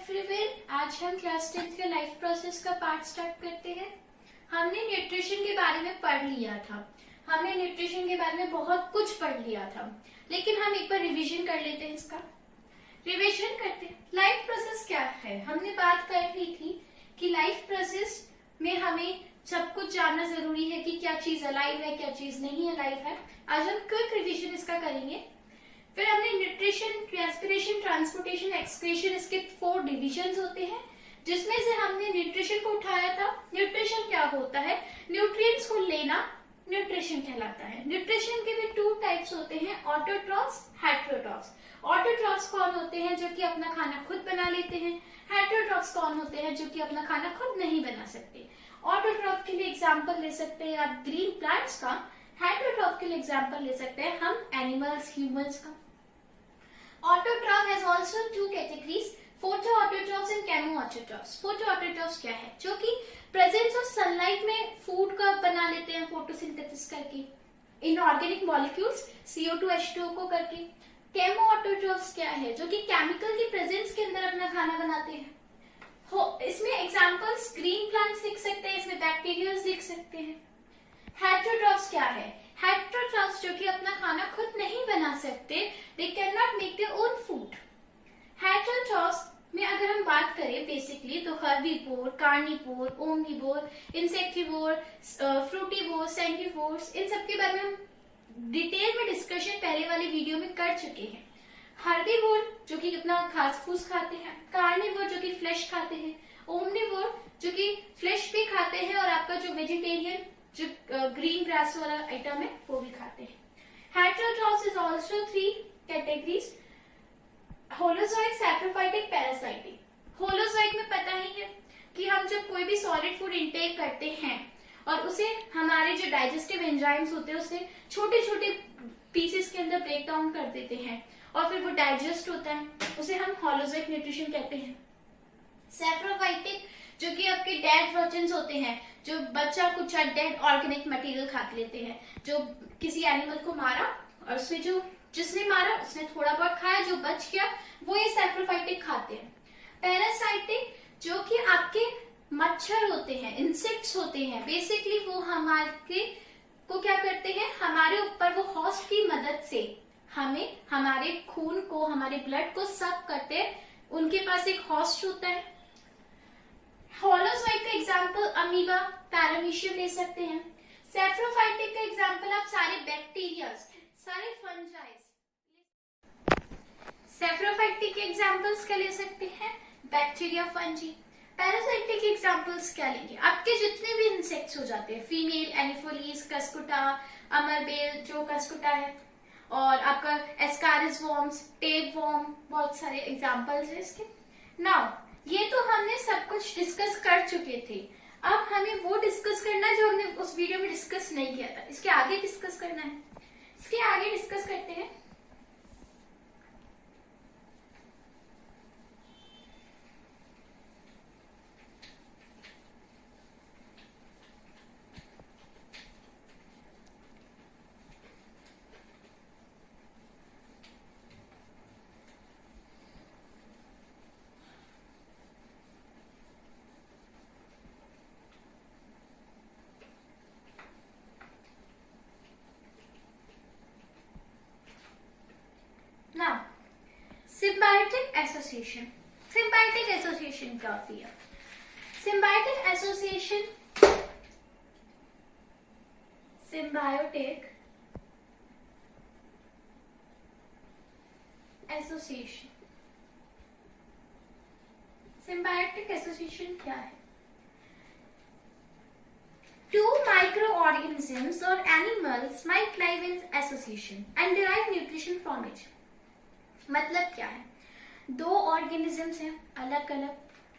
Everyone, आज हम class 10th के लाइफ प्रोसेस का पार्ट स्टार्ट करते हैं। हमने न्यूट्रिशन के बारे में पढ़ लिया था। हमने न्यूट्रिशन के बारे में बहुत कुछ पढ़ लिया था, लेकिन हम एक बार रिवीजन कर लेते हैं। इसका रिवीजन करते हैं। लाइफ प्रोसेस क्या है? हमने बात कर ली थी कि लाइफ प्रोसेस में हमें सब कुछ जानना जरूरी है कि क्या चीज अलाइव है, क्या चीज नहीं अलाइव है। आज हम क्विक रिवीजन इसका करेंगे। फिर हमने न्यूट्रिशन, रेस्पिरेशन, ट्रांसपोर्टेशन, एक्सक्रीशन, इसके 4 डिविजन्स होते हैं, जिसमें से हमने न्यूट्रिशन को उठाया था। न्यूट्रिशन क्या होता है? न्यूट्रिएंट्स को लेना न्यूट्रिशन कहलाता है। न्यूट्रिशन के भी 2 टाइप्स होते हैं, ऑटोट्रॉफ्स, हेटेरोट्रॉफ्स। ऑटोट्रॉफ्स कौन होते हैं? जो कि अपना खाना खुद बना लेते हैं। हेटेरोट्रॉफ्स कौन होते हैं? जो कि अपना खाना खुद नहीं बना सकते। ऑटोट्रॉफ के लिए एग्जाम्पल ले सकते हैं आप ग्रीन प्लांट्स का। हेटेरोट्रॉफ के लिए एग्जाम्पल ले सकते हैं हम एनिमल्स, ह्यूमंस का। Autotroph has also 2 categories, photoautotrophs and chemoautotrophs. Photoautotrophs क्या है? जो कि प्रेजेंस ऑफ सनलाइट में फूड का बना लेते हैं फोटोसिंथेसिस करके, इनऑर्गेनिक मॉलिक्यूल्स CO2 H2O को करके। chemoautotrophs क्या है? जो कि केमिकल की प्रेजेंस के अंदर अपना खाना बनाते हैं। इसमें एग्जांपल्स ग्रीन प्लांट्स लिख सकते हैं, इसमें बैक्टीरियाज लिख सकते हैं। हेटेरोट्रॉफ्स क्या है? हेटेरोट्रॉफ्स जो कि अपना खाना खुद नहीं बना सकते, they can not make their own food. Heterotrophs में अगर हम बात करें बेसिकली तो हर्बीवोर, कार्निवोर, ओमनिवोर, इंसेक्टिवोर, फ्रूटीवोर, सेंटिवोर्स, इन सब के बारे में हम डिटेल में डिस्कशन पहले वाली वीडियो में कर चुके हैं। हर्बीवोर जो कि अपना घास फूस खाते हैं, कार्निवोर जो कि फ्लेश खाते हैं, ओमनिवोर जो कि फ्लेश भी खाते हैं और आपका जो वेजिटेरियन जो ग्रीन ग्रास वाला आइटम है वो भी खाते हैं। Heterotrophs is also 3 categories, holozoic, saprophytic, parasitic. Holozoic में पता ही है कि हम जब कोई भी सॉलिड फूड इंटेक करते हैं और उसे हमारे जो डाइजेस्टिव एंजाइम्स होते हैं उसे छोटे छोटे पीसेस के अंदर ब्रेक डाउन कर देते हैं और फिर वो डाइजेस्ट होता है, उसे हम होलोजोइक न्यूट्रिशन कहते हैं। सैप्रोफाइटिक जो कि आपके डेड वर्जन्स होते हैं, जो बच्चा कुछ डेड ऑर्गेनिक मटेरियल खा लेते हैं, जो किसी एनिमल को मारा और उसमें जो जिसने मारा उसने थोड़ा बहुत खाया, जो बच गया वो ये सैप्रोफाइटिक खाते हैं। पैरासाइटिक जो कि आपके मच्छर होते हैं, इंसेक्ट्स होते हैं, बेसिकली वो हमारे को क्या करते हैं, हमारे ऊपर वो होस्ट की मदद से हमें हमारे खून को, हमारे ब्लड को सक करते हैं। उनके पास एक होस्ट होता है। होलोजोइक का एग्जांपल अमीबा, पैरामीशियम ले सकते हैं। सैप्रोफाइटिक का एग्जांपल आप सारे बैक्टीरिया, सारे फंजाइज। सैप्रोफाइटिक के एग्जांपल्स क्या ले सकते हैं? Bacteria, fungi. पैरासाइटिक के एग्जांपल्स क्या लेंगे? आपके जितने भी इंसेक्ट्स हो जाते हैं, फीमेल एनिफोलीज, कस्कुटा, अमरबेल जो कस्कुटा है, और आपका एस्कारिस वॉर्म्स, टेप वॉर्म, बहुत सारे एग्जांपल्स हैं इसके। नाउ ये तो हमने सब कुछ डिस्कस कर चुके थे। अब हमें वो डिस्कस करना है जो हमने उस वीडियो में डिस्कस नहीं किया था। इसके आगे डिस्कस करना है। इसके आगे डिस्कस करते हैं सिम्बायोटिक एसोसिएशन। सिम्बायोटिक एसोसिएशन क्या होती है? Symbiotic association, symbiotic association, symbiotic association क्या है? 2 microorganisms or animals might live in association and derive nutrition from it. मतलब क्या है? 2 ऑर्गेनिजम्स हैं अलग अलग,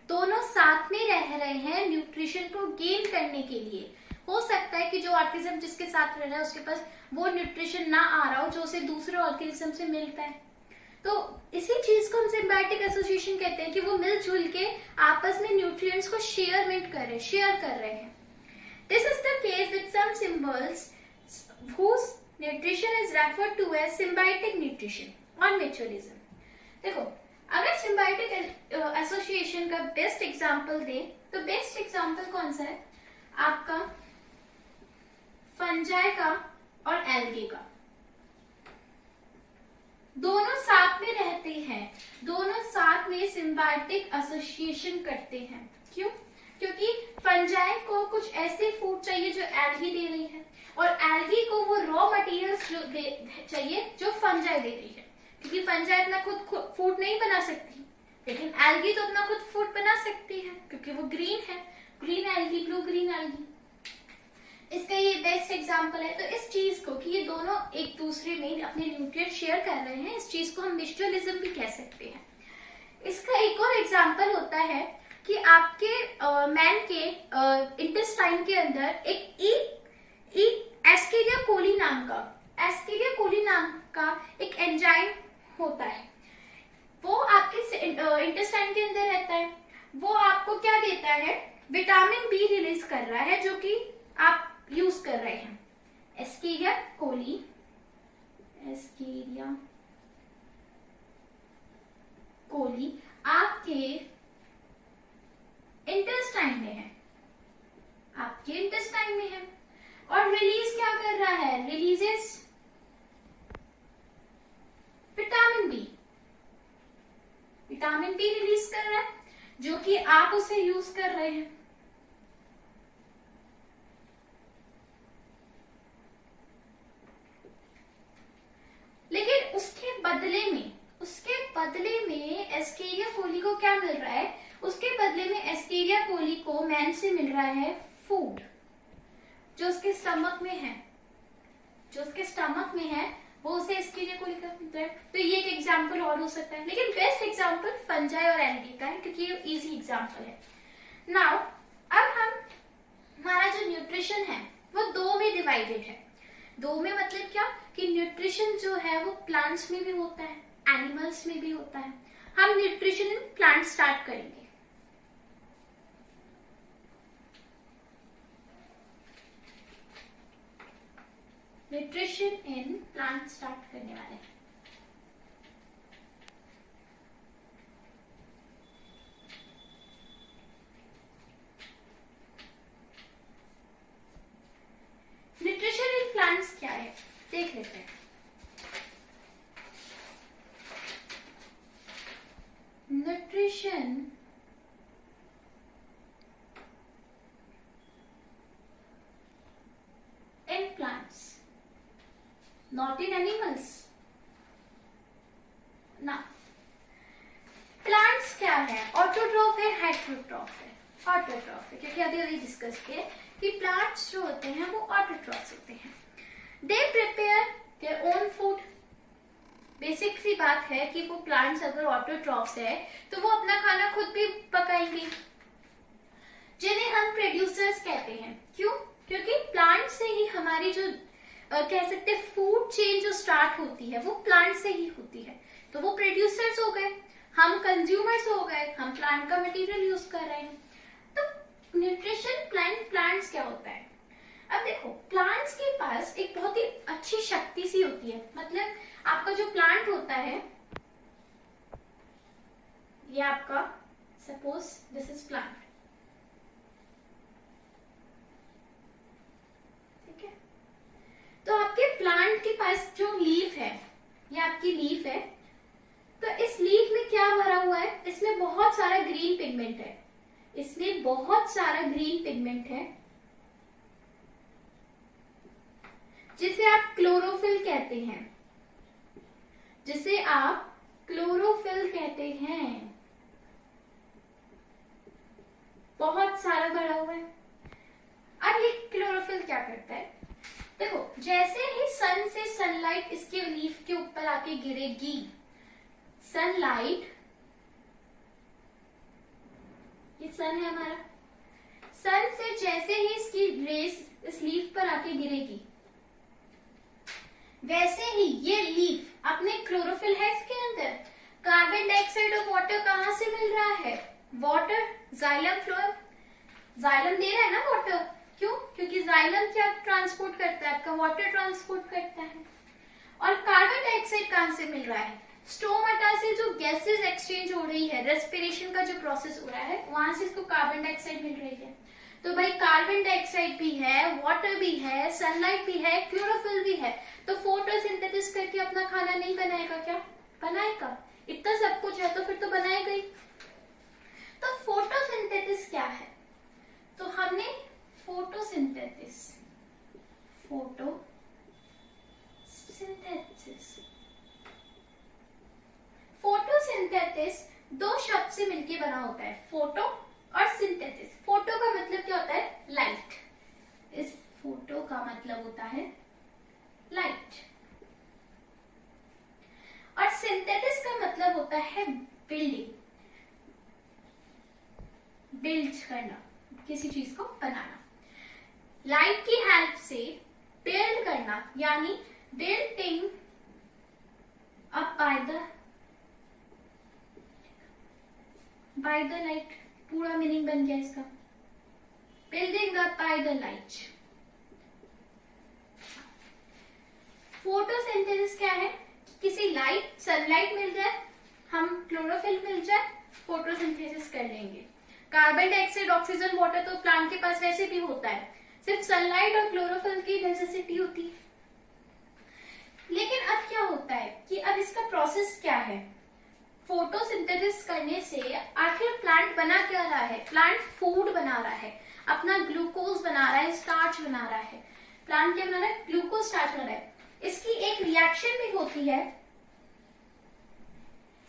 दोनों साथ में रह रहे हैं न्यूट्रिशन को गेन करने के लिए। हो सकता है कि जो ऑर्गेनिज्म जिसके साथ रह रहा है उसके पास वो न्यूट्रिशन ना आ रहा हो जो उसे दूसरे ऑर्गेनिज्म से मिलता है। तो इसी चीज को हम सिम्बायोटिक एसोसिएशन कहते हैं कि वो मिलजुल के आपस में न्यूट्रिएंट्स को शेयर कर रहे हैं। This is the case with some symbols whose nutrition is referred to as symbiotic nutrition और म्यूचुअलिज्म। देखो, अगर सिम्बायोटिक सिम्बायोटिक एसोसिएशन का बेस्ट एग्जांपल दें तो बेस्ट एग्जांपल कौन सा है आपका? फंजाई का और एल्गे का। दोनों साथ में रहते हैं, दोनों साथ में सिम्बायोटिक एसोसिएशन करते हैं। क्यों? क्योंकि फंजाई को कुछ ऐसे फूड चाहिए जो एल्गी दे रही है, और एल्गी को वो रॉ मटेरियल्स जो चाहिए जो फंजाई दे रही है। क्योंकि फंजाई अपना खुद फूड नहीं बना सकती, लेकिन एल्गी तो अपना खुद फूड बना सकती है क्योंकि वो ग्रीन है, green algae, blue green algae. इसका ये बेस्ट एग्जांपल है। तो इस चीज को कि ये दोनों एक दूसरे में अपने न्यूट्रिएंट शेयर कर रहे हैं, इस चीज को हम म्यूचुअलिज्म भी कह सकते हैं। इसका एक और एग्जांपल होता है कि आपके मैन के इंटेस्टाइन के अंदर एक एस्केरिया कोली नाम का एक एंजाइम होता है। वो आपके इंटेस्टाइन के अंदर रहता है। वो आपको क्या देता है? विटामिन बी रिलीज कर रहा है, जो कि आप यूज कर रहे हैं। एस्केरिया कोली आपके इंटेस्टाइन में है, और रिलीज क्या कर रहा है? रिलीजेस विटामिन बी रिलीज कर रहा है, जो कि आप उसे यूज कर रहे हैं। लेकिन उसके बदले में एस्केरिया कोली को क्या मिल रहा है? उसके बदले में एस्केरिया कोली को मैन से मिल रहा है फूड जो उसके स्टमक में है, वो उसे एस्केरिया कोली का मिलता है। तो ये एक एग्जांपल और हो सकता है, लेकिन बेस्ट एग्जांपल फंजाई और एल्गी का है क्योंकि ये इजी एग्जांपल है। नाउ अब हमारा जो न्यूट्रिशन है वो दो में डिवाइडेड है। दो में मतलब क्या कि न्यूट्रिशन जो है वो प्लांट्स में भी होता है, एनिमल्स में भी होता है। हम न्यूट्रिशन इन प्लांट स्टार्ट करेंगे। न्यूट्रिशन इन प्लांट स्टार्ट करने वाले हैं। न्यूट्रिशन इन प्लांट्स क्या है देख लेते हैं। Nutrition in plants, not in animals ना। प्लांट्स क्या है? ऑटोट्रॉफ है, हेटेरोट्रॉफ है? ऑटोट्रॉफ है, क्योंकि अभी डिस्कस किए कि प्लांट्स जो होते हैं वो ऑटोट्रॉफ्स होते हैं। They prepare their own food. Basic सी बात है कि वो प्लांट्स अगर ऑटोट्रॉफ्स है तो वो अपना खाना खुद भी पकाएंगे, जिन्हें हम प्रोड्यूसर्स कहते हैं। क्यों? क्योंकि प्लांट से ही हमारी जो कह सकते हैं फूड चेन जो स्टार्ट होती है वो प्लांट से ही होती है। तो वो प्रोड्यूसर्स हो गए, हम कंज्यूमर्स हो गए, हम प्लांट का मटेरियल यूज कर रहे हैं। तो न्यूट्रिशन प्लांट्स क्या होता है? अब देखो, प्लांट्स के पास एक बहुत ही अच्छी शक्ति सी होती है। मतलब आपका जो प्लांट होता है, ये आपका सपोज दिस इज प्लांट, ठीक है? तो आपके प्लांट के पास जो लीफ है, ये आपकी लीफ है। तो इस लीफ में क्या भरा हुआ है? इसमें बहुत सारा ग्रीन पिगमेंट है। इसमें बहुत सारा ग्रीन पिगमेंट है जिसे आप क्लोरोफिल कहते हैं, जिसे आप क्लोरोफिल कहते हैं। बहुत सारा भरा हुआ है। अब ये क्लोरोफिल क्या करता है? देखो, जैसे ही सन से सनलाइट इसके लीफ के ऊपर आके गिरेगी, सनलाइट, ये सन है हमारा, सन से जैसे ही इसकी रेस इस लीफ पर आके गिरेगी, वैसे ही ये लीफ अपने क्लोरोफिल है इसके अंदर, कार्बन डाइऑक्साइड और वाटर कहां से मिल रहा है? वाटर, जाइलम फ्लोएम, जाइलम दे रहा है ना वाटर। क्यों? क्योंकि जाइलम क्या ट्रांसपोर्ट करता है? आपका वाटर ट्रांसपोर्ट करता है। और कार्बन डाइऑक्साइड कहां से मिल रहा है? स्टोमाटा से जो गैसेस एक्सचेंज हो रही है, रेस्पिरेशन का जो प्रोसेस हो रहा है, वहां से इसको कार्बन डाइऑक्साइड मिल रही है। तो भाई कार्बन डाइऑक्साइड भी है, वाटर भी है, सनलाइट भी है, क्लोरोफिल भी है, तो फोटोसिंथेसिस करके अपना खाना नहीं बनाएगा क्या? बनाएगा। इतना सब कुछ है तो फिर तो बनाएगा ही। तो फोटोसिंथेसिस क्या है? तो हमने फोटोसिंथेसिस फोटोसिंथेसिस दो शब्द से मिलकर बना होता है, फोटो और सिंथेसिस। फोटो का मतलब क्या होता है? लाइट। इस फोटो का मतलब होता है लाइट। और सिंथेसिस का मतलब होता है बिल्डिंग, बिल्ड करना, किसी चीज को बनाना। लाइट की हेल्प से बिल्ड करना, यानी building up by the light. पूरा मीनिंग बन गया इसका, building up by the light. Photosynthesis क्या है? किसी लाइट, सनलाइट मिल जाए, हम क्लोरोफिल मिल जाए, फोटोसिंथेसिस कर लेंगे। कार्बन डाइऑक्साइड, ऑक्सीजन, वाटर तो प्लांट के पास वैसे भी होता है, सिर्फ सनलाइट और क्लोरोफिल की नेसेसिटी होती है। लेकिन अब क्या होता है कि अब इसका प्रोसेस क्या है? फोटोसिंथेसिस करने से आखिर प्लांट बना क्या रहा है? प्लांट फूड बना रहा है, अपना ग्लूकोज बना रहा है, स्टार्च बना रहा है। प्लांट क्या बना रहा है? ग्लूकोज, स्टार्च बना रहा है। इसकी एक रिएक्शन भी होती है,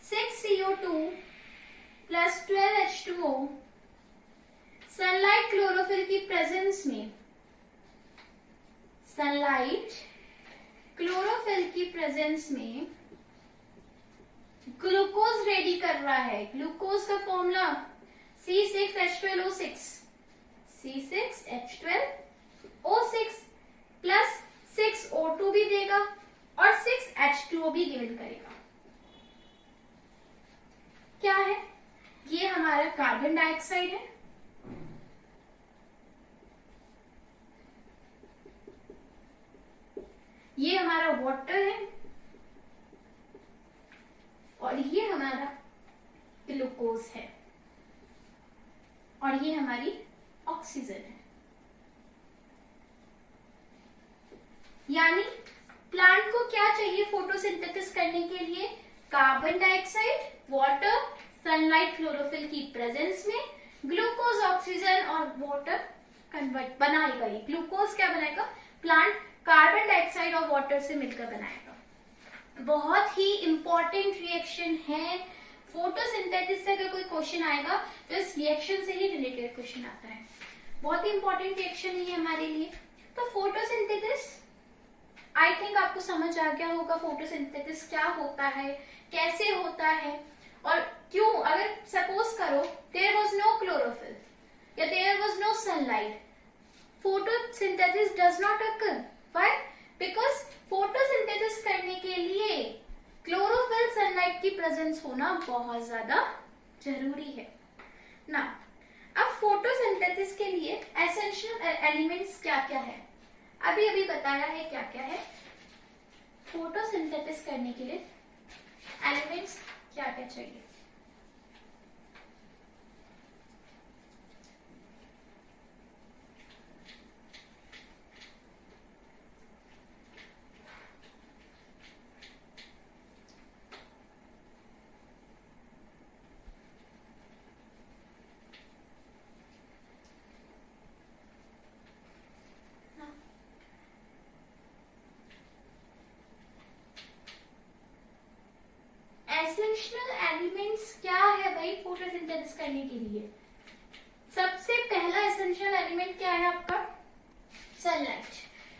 6CO2 plus 12H2O sunlight chlorophyll की प्रेजेंस में, सनलाइट क्लोरोफिल की प्रेजेंस में ग्लूकोज रेडी कर रहा है। ग्लूकोज का formula C6H12O6, C6H12O6 plus 6O2 भी देगा और 6H2O भी गिवन करेगा। क्या है ये? हमारा कार्बन डाइऑक्साइड है, ये हमारा वाटर है, और ये हमारा ग्लूकोज है, और ये हमारी ऑक्सीजन है। यानी प्लांट को क्या चाहिए फोटोसिंथेसिस करने के लिए? Carbon dioxide, water, sunlight chlorophyll की प्रेजेंस में ग्लूकोज, ऑक्सीजन और वाटर कन्वर्ट बनाएगा। ही ग्लूकोज क्या बनाएगा? प्लांट कार्बन डाइऑक्साइड और वाटर से मिलकर बनाएगा। बहुत ही इंपॉर्टेंट रिएक्शन है। फोटोसिंथेसिस से अगर कोई क्वेश्चन आएगा तो इस रिएक्शन से ही रिलेटेड क्वेश्चन आता है। बहुत ही इंपॉर्टेंट रिएक्शन है ये हमारे लिए। तो फोटोसिंथेसिस आई थिंक आपको समझ आ गया होगा फोटोसिंथेसिस क्या होता है, कैसे होता है और क्यों। अगर सपोज करो देयर वाज नो क्लोरोफिल या there was no sunlight, photosynthesis does not occur. Why? Because photosynthesis करने के लिए क्लोरोफिल, सनलाइट की प्रेजेंस होना बहुत ज्यादा जरूरी है ना। अब फोटोसिंथेसिस के लिए एसेंशियल एलिमेंट्स क्या क्या है, अभी अभी बताया है क्या क्या है। फोटोसिंथेसिस करने के लिए एलिमेंट्स क्या क्या चाहिए। एसेंशियल एलिमेंट्स क्या है भाई फोटोसिंथेसिस करने के लिए? सबसे पहला एसेंशियल एलिमेंट क्या है आपका? सनलाइट।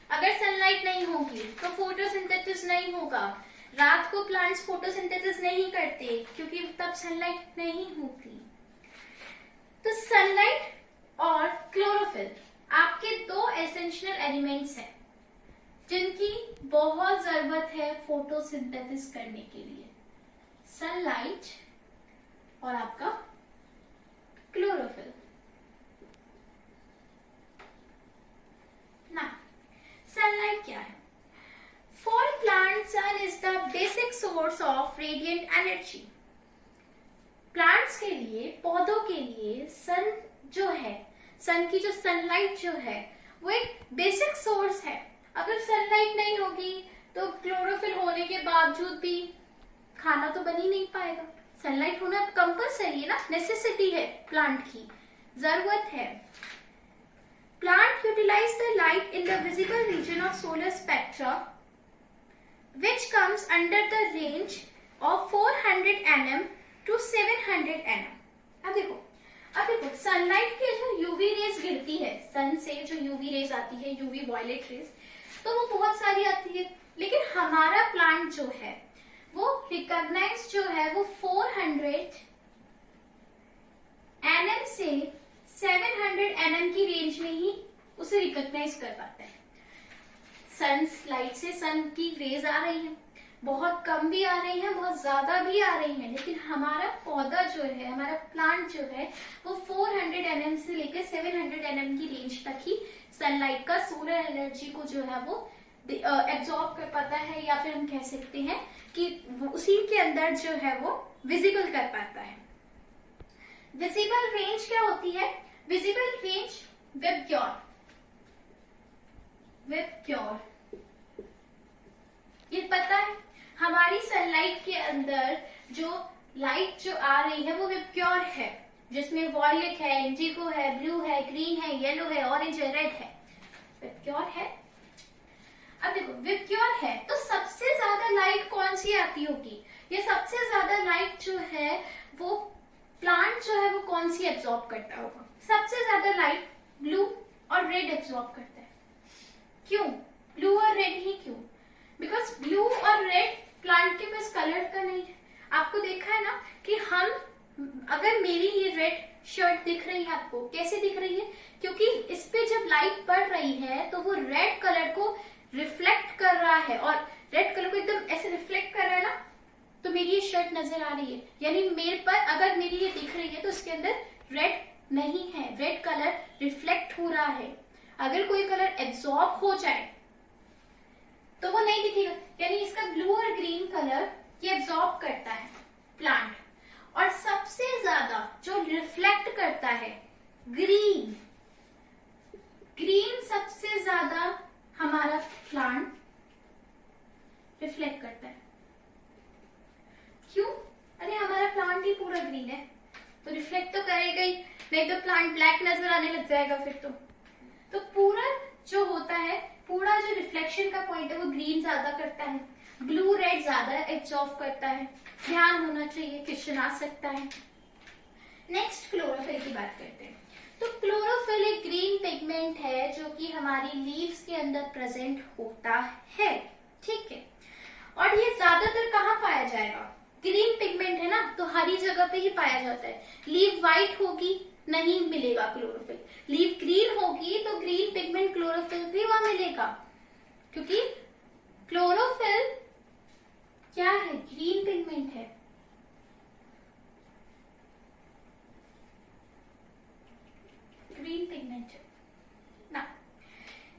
अगर सनलाइट नहीं होगी तो फोटोसिंथेसिस नहीं होगा। रात को प्लांट्स फोटोसिंथेसिस नहीं करते क्योंकि तब सनलाइट नहीं होती। तो सनलाइट और क्लोरोफिल आपके दो एसेंशियल एलिमेंट्स हैं जिनकी बहुत जरूरत है फोटोसिंथेसिस करने के लिए। सनलाइट और आपका क्लोरोफिल ना। सनलाइट क्या है? For plant sun is the basic source of radiant plants के लिए, पौधों के लिए सन जो है, सन की जो सनलाइट जो है वो एक बेसिक सोर्स है। अगर सनलाइट नहीं होगी तो क्लोरोफिल होने के बावजूद भी खाना तो बन ही नहीं पाएगा। सनलाइट होना कंपल्सरी है ना, नेसेसिटी है, प्लांट की जरूरत है। Plant utilise the light in the visible region of solar spectra which comes under the range of 400 nm to 700 nm। अब देखो सनलाइट की जो यूवी रेज गिरती है, सन से जो यूवी रेज आती है, यूवी वायलेट रेज, तो वो बहुत सारी आती है, लेकिन हमारा प्लांट जो है वो रिकॉग्नाइज जो है वो 400 nm से 700 nm की रेंज में ही उसे रिकॉग्नाइज कर पाता है। सन लाइट से सन की रेज आ रही है, बहुत कम भी आ रही है, बहुत ज्यादा भी आ रही है, लेकिन हमारा पौधा जो है, हमारा प्लांट जो है वो 400 nm से लेकर 700 nm की रेंज तक ही सनलाइट का, सोलर एनर्जी को जो है वो एब्जॉर्ब कर पाता है, या फिर हम कह सकते हैं कि उसी के अंदर जो है वो विजिबल कर पाता है। विजिबल रेंज क्या होती है? विजिबल रेंज विबग्योर, ये पता है हमारी सनलाइट के अंदर जो लाइट जो आ रही है वो विबग्योर है, जिसमें वॉयलेट है, इंडिगो है, ब्लू है, ग्रीन है, येलो है, ऑरेंज है, रेड है, विबग्योर है। अब देखो विबग्योर है तो सबसे ज्यादा लाइट कौन सी आती होगी? ये सबसे ज्यादा लाइट जो है वो प्लांट जो है वो कौन सी एब्जॉर्ब करता होगा? सबसे ज्यादा लाइट ब्लू और रेड एब्जॉर्ब करता है। क्यों ब्लू और रेड ही क्यों? बिकॉज ब्लू और रेड प्लांट के पास कलर का नहीं है। आपको देखा है ना कि अगर मेरी ये रेड शर्ट दिख रही है आपको, कैसे दिख रही है? क्योंकि इस पे जब लाइट पड़ रही है तो वो रेड कलर को रिफ्लेक्ट कर रहा है, और रेड कलर को एकदम ऐसे रिफ्लेक्ट कर रहा है ना, तो मेरी ये शर्ट नजर आ रही है। यानी मेरे पर अगर मेरी ये दिख रही है तो उसके अंदर रेड नहीं है, रेड कलर रिफ्लेक्ट हो रहा है। अगर कोई कलर एब्जॉर्ब हो जाए तो वो नहीं दिखेगा, यानी इसका ब्लू और ग्रीन कलर ये एब्जॉर्ब करता है प्लांट। और सबसे ज्यादा जो रिफ्लेक्ट करता है ग्रीन, ग्रीन सबसे ज्यादा हमारा प्लांट रिफ्लेक्ट करता है। क्यों? अरे हमारा प्लांट ही पूरा ग्रीन है तो रिफ्लेक्ट तो करेगा ही, नहीं तो प्लांट ब्लैक नजर आने लग जाएगा फिर तो पूरा जो होता है, पूरा जो रिफ्लेक्शन का पॉइंट है वो ग्रीन ज्यादा करता है, ब्लू रेड ज्यादा एब्जॉर्ब करता है। ध्यान होना चाहिए, क्वेश्चन आ सकता है। नेक्स्ट क्लोरोफिल की बात करते हैं। तो क्लोरोफिल एक ग्रीन पिगमेंट है जो कि हमारी लीव्स के अंदर प्रेजेंट होता है, ठीक है। और ये ज्यादातर कहाँ पाया जाएगा? ग्रीन पिगमेंट है ना, तो हरी जगह पे ही पाया जाता है। लीव व्हाइट होगी नहीं मिलेगा क्लोरोफिल, लीव ग्रीन होगी तो ग्रीन पिगमेंट क्लोरोफिल भी वहां मिलेगा, क्योंकि क्लोरोफिल क्या है? ग्रीन पिगमेंट है। ग्रीन पिगमेंट है ना।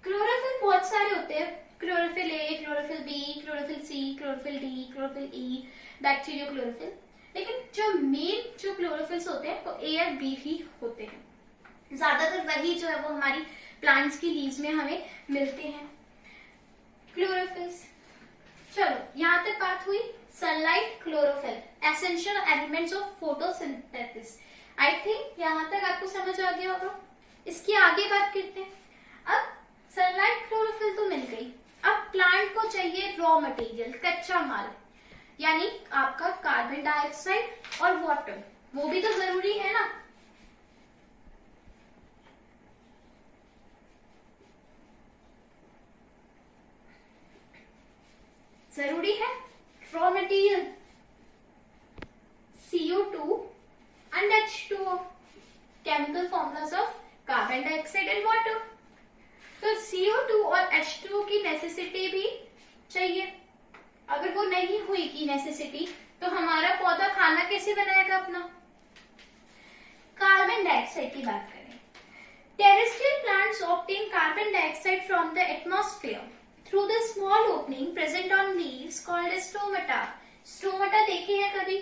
क्लोरोफिल बहुत सारे होते हैं, chlorophyll A, chlorophyll B, chlorophyll C, chlorophyll D, chlorophyll E, bacteriochlorophyll. लेकिन जो मेन जो क्लोरोफिल्स होते हैं वो ए और बी ही होते हैं। ज्यादातर वही जो है वो हमारी प्लांट्स की लीव्स में हमें मिलते हैं क्लोरोफिल्स। चलो यहाँ तक बात हुई sunlight, chlorophyll, essential elements of photosynthesis. I think यहाँ तक आपको समझ आ गया होगा। इसकी आगे बात करते हैं। अब सनलाइट, क्लोरोफिल तो मिल गई, अब प्लांट को चाहिए रॉ मटेरियल, कच्चा माल, यानी आपका कार्बन डाइऑक्साइड और वाटर, वो भी तो जरूरी है ना। जरूरी है raw material CO2 and H2O, chemical formulas of carbon dioxide and water. तो CO2 और H2O की नेसेसिटी भी चाहिए। अगर वो नहीं हुई की नेसेसिटी तो हमारा पौधा खाना कैसे बनाएगा अपना? कार्बन डाइऑक्साइड की बात करें, terrestrial plants obtain carbon dioxide from the atmosphere through the small opening present on leaves called stomata. Stomata देखे हैं कभी?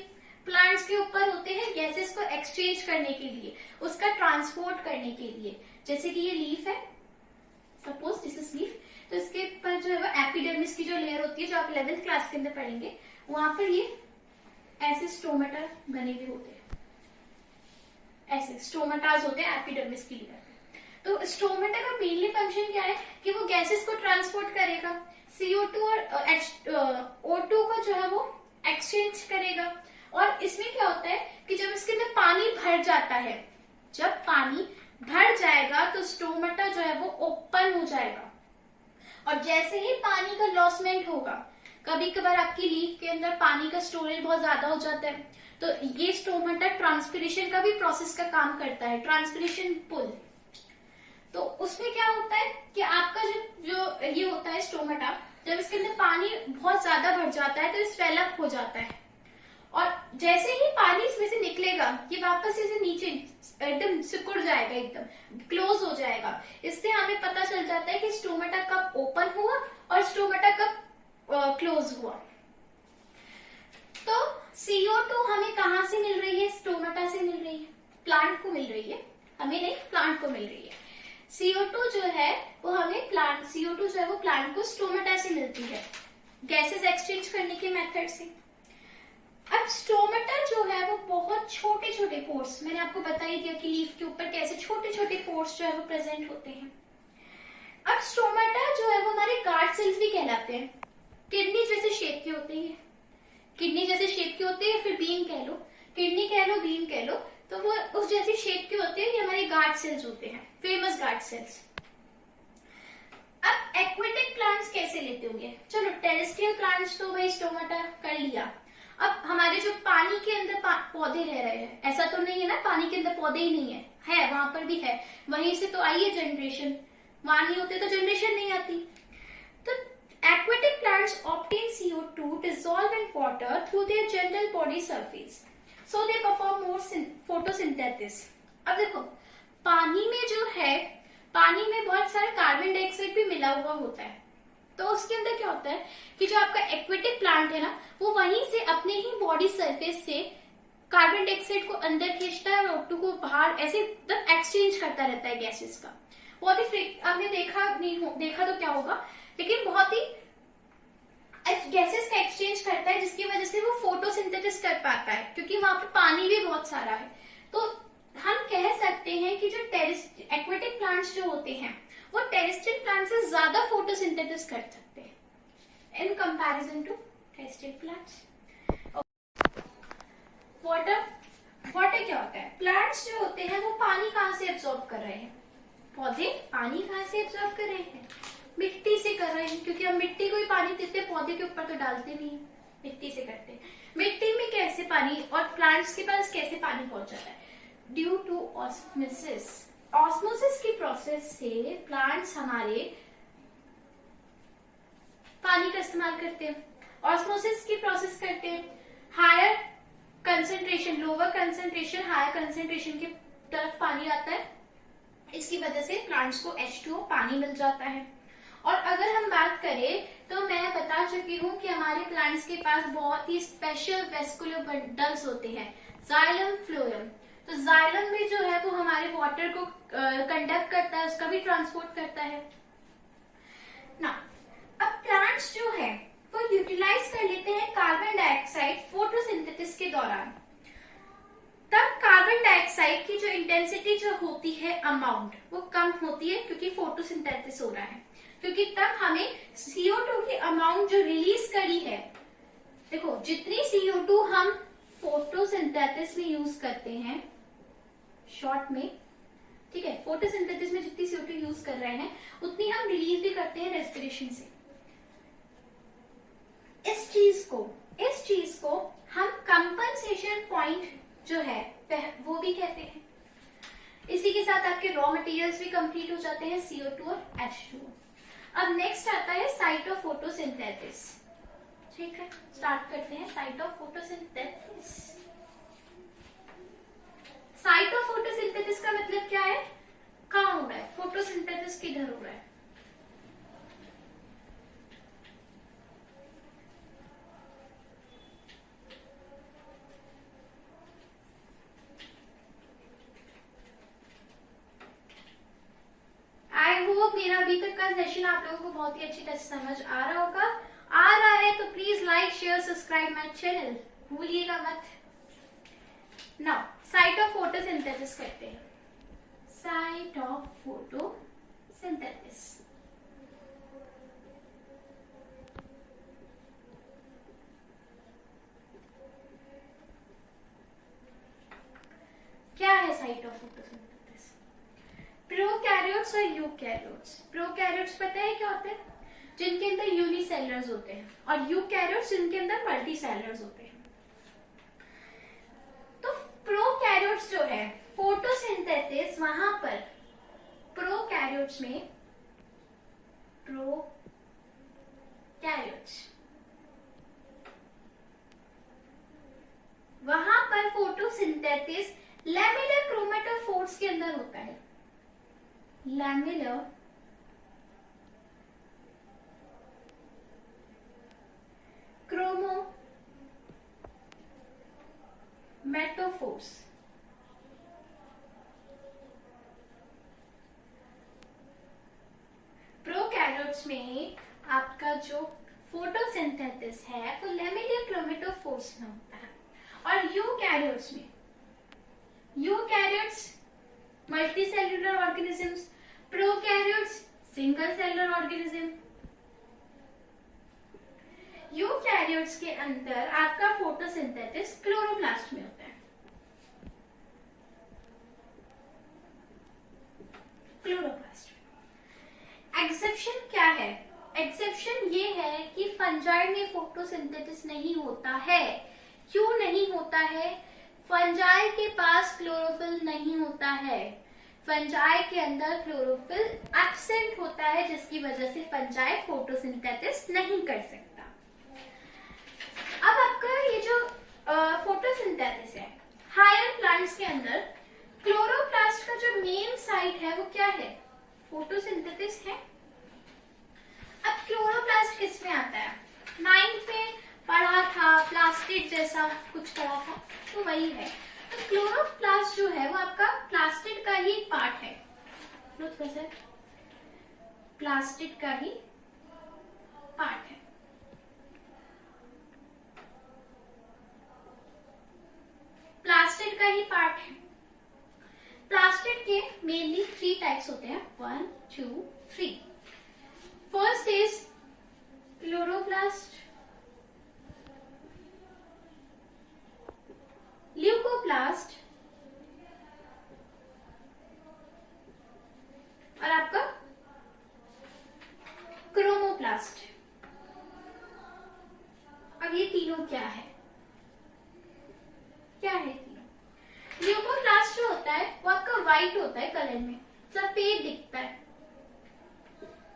प्लांट्स के ऊपर होते हैं गैसेस को एक्सचेंज करने के लिए, उसका ट्रांसपोर्ट करने के लिए। जैसे कि ये लीफ है, सपोज दिस इज लीफ, तो इसके ऊपर जो है वो एपिडर्मिस की जो लेयर होती है, जो आप 11th क्लास के अंदर पढ़ेंगे, वहां पर ये ऐसे स्टोमेटा बने हुए होते हैं, ऐसे स्टोमेटाज होते हैं एपिडर्मिस की लेयर। तो स्टोमेटा का मेनली फंक्शन क्या है कि वो गैसेस को ट्रांसपोर्ट करेगा, CO2 और O2 का जो है वो एक्सचेंज करेगा। और इसमें क्या होता है कि जब इसके अंदर पानी भर जाता है, जब पानी भर जाएगा तो स्टोमेटा जो है वो ओपन हो जाएगा, और जैसे ही पानी का लॉसमेंट होगा, कभी कभार आपकी लीफ के अंदर पानी का स्टोरेज बहुत ज्यादा हो जाता है, तो ये स्टोमेटा ट्रांसपिरेशन का भी प्रोसेस का काम करता है, ट्रांसपिरेशन पुल। तो उसमें क्या होता है कि आपका जो ये होता है स्टोमेटा, जब इसके अंदर पानी बहुत ज्यादा भर जाता है तो स्वेल अप हो जाता है, और जैसे ही पानी इसमें से निकलेगा ये वापस इसे नीचे एकदम सिकुड़ जाएगा, एकदम क्लोज हो जाएगा। इससे हमें पता चल जाता है कि स्टोमेटा कब ओपन हुआ और स्टोमेटा कब क्लोज हुआ। तो CO2 हमें कहाँ से मिल रही है? स्टोमेटा से मिल रही है, प्लांट को मिल रही है, हमें नहीं, प्लांट को मिल रही है। CO2 जो है वो हमें CO2 जो है वो प्लांट को स्टोमेटा से मिलती है, गैसेस एक्सचेंज करने के मेथड से। अब स्टोमेटा जो है वो बहुत छोटे छोटे पोर्स, मैंने आपको बता ही दिया कि लीफ के ऊपर कैसे छोटे छोटे पोर्स जो है वो प्रेजेंट होते हैं। अब स्टोमेटा जो है वो हमारे गार्ड सेल्स भी कहलाते हैं, किडनी जैसे शेप के होते हैं, किडनी जैसे शेप के होते हैं, फिर बीन कह लो, किडनी कह लो, बीन कह लो, तो वो उस जैसी शेप के होते हैं, ये हमारे गार्ड सेल्स होते हैं, फेमस गार्ड सेल्स। अब एक्वेटिक प्लांट्स कैसे लेते होंगे? चलो टेरेस्ट्रियल प्लांट्स तो भाई स्टोमेटा कर लिया। अब हमारे जो पानी के अंदर पौधे रह रहे हैं, ऐसा तो नहीं है ना पानी के अंदर पौधे ही नहीं है वहां पर भी है, वहीं से तो आई है जनरेशन, वहां नहीं होते तो जनरेशन नहीं आती। तो aquatic plants obtain CO2 dissolved in water through their general body surface, so they perform more photosynthesis। अब देखो पानी में जो है, पानी में बहुत सारा कार्बन डाइऑक्साइड भी मिला हुआ होता है, तो उसके अंदर क्या होता है कि जो आपका एक्वेटिक प्लांट है ना, वो वहीं से अपने ही बॉडी सरफेस से कार्बन डाइऑक्साइड को अंदर खींचता है और O2 को बाहर ऐसे मतलब एक्सचेंज करता रहता है गैसेस का। बहुत ही आपने देखा तो क्या होगा, लेकिन बहुत ही गैसेस का एक्सचेंज करता है, जिसकी वजह से वो फोटोसिंथेसिस कर पाता है, क्योंकि वहां पर पानी भी बहुत सारा है। तो हम कह सकते हैं कि जो एक्वेटिक प्लांट्स जो होते हैं वो टेरेस्ट्रियल प्लांट से ज्यादा फोटोसिंथेसिस कर सकते हैं in comparison to terrestrial plants. Water क्या होता है? प्लांट्स जो होते हैं वो पानी कहाँ से एब्जॉर्ब कर रहे हैं? पौधे पानी कहाँ से एब्जॉर्ब कर रहे हैं? मिट्टी से कर रहे हैं, क्योंकि हम मिट्टी को ही पानी देते हैं, पौधे के ऊपर तो डालते नहीं, मिट्टी से करते हैं। मिट्टी में कैसे पानी और प्लांट्स के पास कैसे पानी पहुंच जाता है? Due to osmosis. ऑस्मोसिस की प्रोसेस से प्लांट्स हमारे पानी का इस्तेमाल करते हैं, ऑस्मोसिस की प्रोसेस करते हैं, higher concentration, lower concentration, higher concentration की तरफ पानी आता है, इसकी वजह से प्लांट्स को H2O पानी मिल जाता है। और अगर हम बात करें तो मैं बता चुकी हूँ कि हमारे प्लांट्स के पास बहुत ही स्पेशल वेस्कुलर बंडल्स होते हैं, जाइलम फ्लोएम। तो जाइलम में जो है वो हमारे वाटर को कंडक्ट करता है, उसका भी ट्रांसपोर्ट करता है ना। अब प्लांट्स जो है वो यूटिलाइज कर लेते हैं कार्बन डाइऑक्साइड फोटोसिंथेसिस के दौरान। तब कार्बन डाइऑक्साइड की जो इंटेंसिटी जो होती है, अमाउंट, वो कम होती है क्योंकि फोटोसिंथेसिस हो रहा है, क्योंकि तब हमें CO2 की अमाउंट जो रिलीज करी है, देखो जितनी CO2 हम फोटोसिंथेसिस में यूज करते हैं शॉर्ट में, ठीक है, फोटोसिंथेसिस में जितनी CO2 यूज कर रहे हैं उतनी हम रिलीज भी करते हैं रेस्पिरेशन से। इस चीज को हम कंपनसेशन पॉइंट जो है वो भी कहते हैं। इसी के साथ आपके रॉ मटेरियल्स भी कंप्लीट हो जाते हैं, CO2 और H2O। अब नेक्स्ट आता है साइट ऑफ फोटोसिंथेसिस। ठीक है, स्टार्ट करते हैं site of photosynthesis. Site of photosynthesis का मतलब क्या है? कहाँ हो रहा है फोटोसिंथेसिस, किधर हो रहा है? मेरा अभी तक का सेशन आप लोगों को बहुत ही अच्छी तरह से समझ आ रहा होगा। आ रहा है तो please like share subscribe my channel, भूलिएगा मत। नाउ साइट ऑफ फोटोसिंथेसिस करते हैं। Site of photosynthesis. क्या है साइट ऑफ फोटोसिंथेसिस? प्रोकैरियोट्स और यूकैरियोट्स। प्रोकैरियोट्स पता है क्या होते हैं? जिनके अंदर यूनिसेलुलर्स होते हैं, और यूकैरियोट्स जिनके अंदर मल्टीसेलुलर्स होते हैं। तो प्रोकैरियोट्स जो है फोटोसिंथेसिस, वहां पर प्रोकैरियोट्स में प्रोकैरियोट्स वहां पर फोटोसिंथेसिस लैमेलर क्रोमेटोफोर्स के अंदर होता है। लैमेलर क्रोमोमेटोफोर्स। प्रोकैरियोट्स में आपका जो फोटोसिंथेसिस है वो लैमेलर क्रोमेटोफोर्स में होता है। और यूकैरियोट्स में, eukaryotes multicellular organisms, prokaryotes single cellular organism. Eukaryotes के अंदर आपका फोटोसिंथेसिस क्लोरोप्लास्ट में होता है। क्लोरोप्लास्ट। एक्सेप्शन क्या है? एक्सेप्शन ये है कि फंजाई में फोटोसिंथेसिस नहीं होता है। क्यों नहीं होता है? फंजाई के पास क्लोरोफिल नहीं होता है। फंजाई के अंदर क्लोरोफिल एब्सेंट होता है, जिसकी वजह से फंजाई फोटोसिंथेसिस नहीं कर सकता। अब आपका ये जो फोटोसिंथेसिस है हायर प्लांट्स के अंदर, क्लोरोप्लास्ट का जो मेन साइट है वो क्या है? फोटोसिंथेसिस है। अब क्लोरोप्लास्ट किस में आता है? 9th में पढ़ा था, प्लास्टिड जैसा कुछ पढ़ा था, तो वही है। तो क्लोरोप्लास्ट जो है वो आपका प्लास्टिड का ही पार्ट है। प्लास्टिड का ही पार्ट है। प्लास्टिड का ही पार्ट है। प्लास्टिड के मेनली 3 टाइप्स होते हैं। 1, 2, 3। फर्स्ट इज क्लोरोप्लास्ट, ल्यूकोप्लास्ट और आपका क्रोमोप्लास्ट। अब ये तीनों क्या है? क्या है तीनों? ल्यूकोप्लास्ट जो होता है वो आपका व्हाइट होता है कलर में, सफेद दिखता है।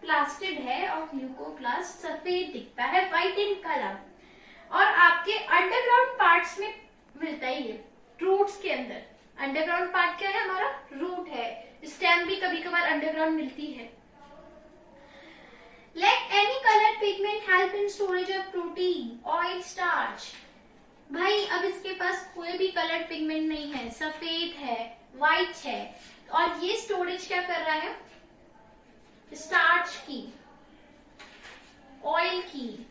प्लास्टिड है और ल्यूकोप्लास्ट सफेद दिखता है, व्हाइट इन कलर। और आपके अंडरग्राउंड पार्ट्स में मिलता है ये, रूट्स के अंदर। अंडरग्राउंड पार्ट क्या है हमारा? रूट है। स्टेम भी कभी कभार अंडरग्राउंड मिलती है। Like any colour pigment help in storage of protein, oil, starch. भाई अब इसके पास कोई भी कलर पिगमेंट नहीं है, सफेद है, व्हाइट है, और ये स्टोरेज क्या कर रहा है? स्टार्च की, ऑयल की,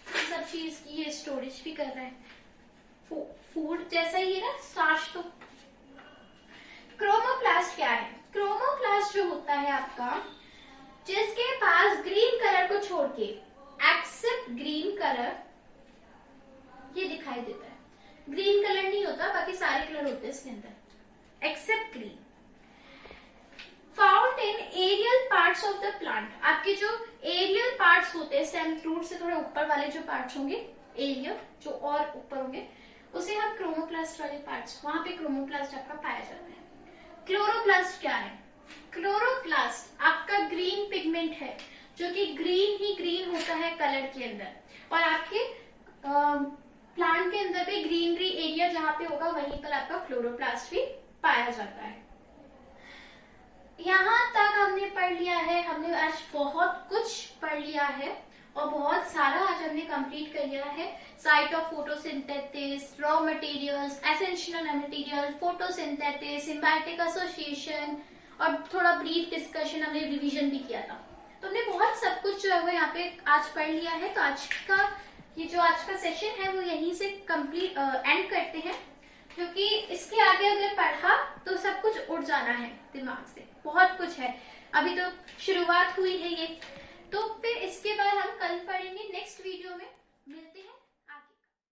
सब चीज की ये स्टोरेज भी कर रहा है। फूड जैसा ही है ना स्टार्च। तो क्रोमोप्लास्ट क्या है? क्रोमोप्लास्ट जो होता है आपका, जिसके पास ग्रीन कलर को छोड़ के, एक्सेप्ट ग्रीन कलर, ये दिखाई देता है। ग्रीन कलर नहीं होता, बाकी सारे कलर होते हैं इसके अंदर, except green. Found in aerial parts of the plant. आपके जो एरियल पार्ट्स होते हैं, स्टेम रूट से थोड़े ऊपर वाले जो पार्ट्स होंगे, एरियल जो और ऊपर होंगे, उसे हम क्रोमोप्लास्ट वाले पार्ट्स, वहां पे क्रोमोप्लास्ट आपका पाया जाता है। क्लोरोप्लास्ट क्या है? क्लोरोप्लास्ट आपका ग्रीन पिगमेंट है, जो कि ग्रीन ही ग्रीन होता है कलर के अंदर, और आपके प्लांट के अंदर भी ग्रीनरी एरिया जहां पे होगा वहीं पर आपका क्लोरोप्लास्ट भी पाया जाता है। यहाँ तक हमने पढ़ लिया है। हमने आज बहुत कुछ पढ़ लिया है और बहुत सारा आज हमने कंप्लीट कर लिया है। Site of photosynthesis, raw materials, essential material, photosynthesis, symbiotic association और थोड़ा ब्रीफ डिस्कशन, हमने रिवीजन भी किया था। तो हमने बहुत सब कुछ जो है वो यहाँ पे आज पढ़ लिया है। तो आज का सेशन है वो यहीं से कंप्लीट एंड करते हैं, क्योंकि इसके आगे अगर पढ़ा तो सब कुछ उड़ जाना है दिमाग से, बहुत कुछ है, अभी तो शुरुआत हुई है ये। तो फिर इसके बाद हम कल पढ़ेंगे, नेक्स्ट वीडियो में मिलते हैं।